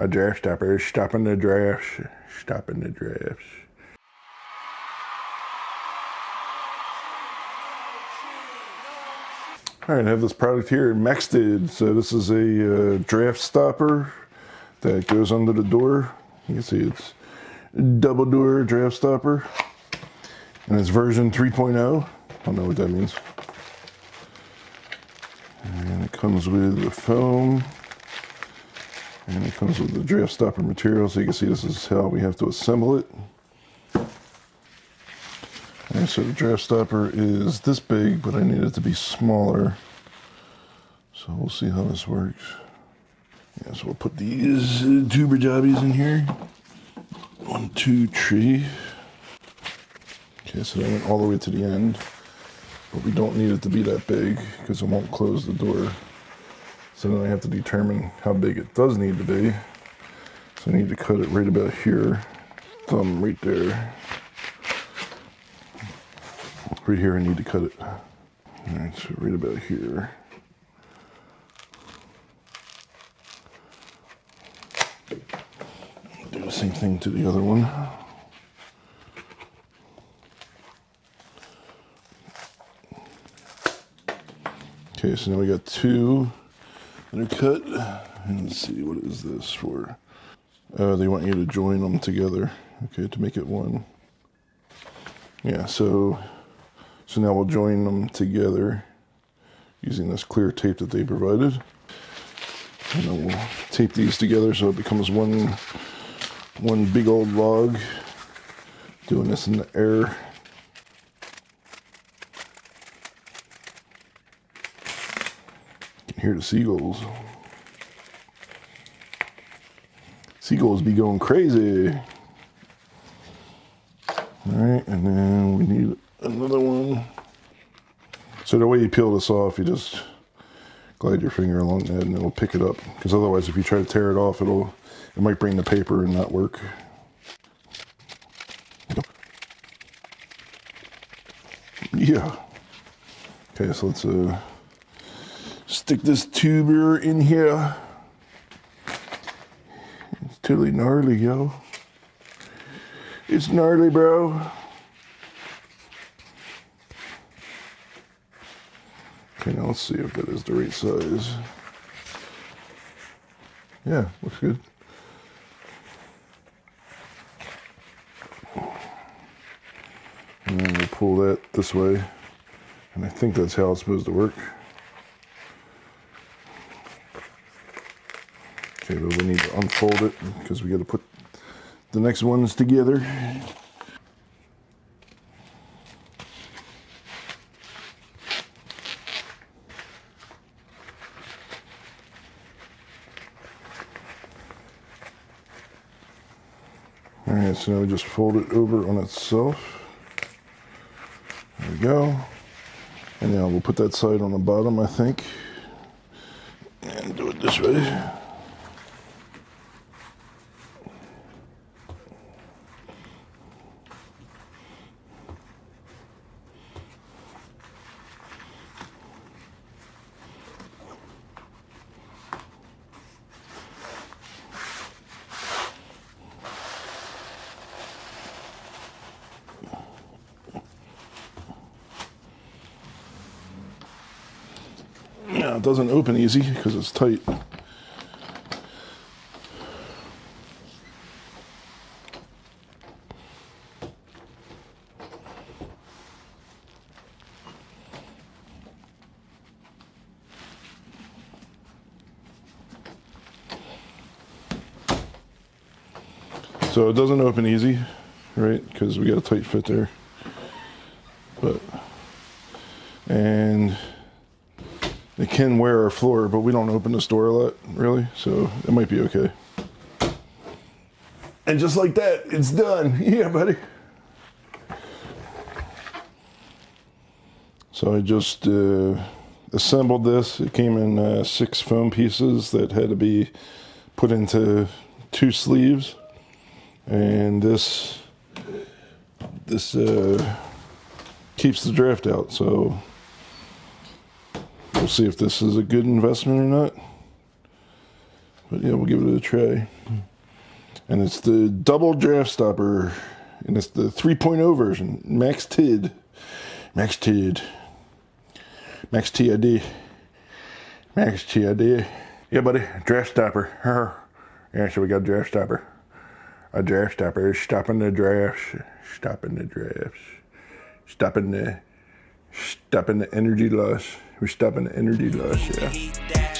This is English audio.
A draft stopper is stopping the drafts. Stopping the drafts. All right, I have this product here, Maxted. So this is a draft stopper that goes under the door. You can see it's a double door draft stopper. And it's version 3.0. I don't know what that means. And it comes with the foam. And it comes with the draft stopper material. So you can see this is how we have to assemble it. And so the draft stopper is this big, but I need it to be smaller. So we'll see how this works. Yeah, so we'll put these tuber jobbies in here. 1, 2, 3. Okay, so that went all the way to the end. But we don't need it to be that big because it won't close the door. So then I have to determine how big it does need to be. So I need to cut it right about here. Thumb right there. Right here I need to cut it. Alright, so right about here. Do the same thing to the other one. Okay, so now we got 2 that are cut. And let's see, what is this for? They want you to join them together, okay, to make it one. Yeah, so now we'll join them together using this clear tape that they provided. And then we'll tape these together so it becomes one big old log. Doing this in the air. You can hear the seagulls. Seagulls be going crazy. Alright, and then we need another one. So the way you peel this off, you just glide your finger along that and it'll pick it up. Because otherwise if you try to tear it off, it might bring the paper and not work. Yeah. Okay, so let's stick this tuber in here. It's totally gnarly, yo. It's gnarly, bro. Okay, now let's see if that is the right size. Yeah, looks good. And then we'll pull that this way. And I think that's how it's supposed to work. Okay, but we need to unfold it because we got to put the next ones together. Alright, so now we just fold it over on itself. There we go. And now we'll put that side on the bottom, I think. And do it this way. Now it doesn't open easy because it's tight. So it doesn't open easy, right? Because we got a tight fit there. And it can wear our floor, but we don't open this door a lot, really, so it might be okay. And just like that, it's done. Yeah, buddy. So I just assembled this. It came in 6 foam pieces that had to be put into 2 sleeves. And this keeps the draft out, so we'll see if this is a good investment or not. But yeah, we'll give it a try. And it's the double draft stopper. And it's the 3.0 version. Max TID. Max TID. Max TID. Max TID. Yeah, buddy. Draft stopper. Yeah, so we got a draft stopper. A draft stopper is stopping the drafts. Stopping the drafts. Stopping the energy loss. We're stopping the energy loss, yeah.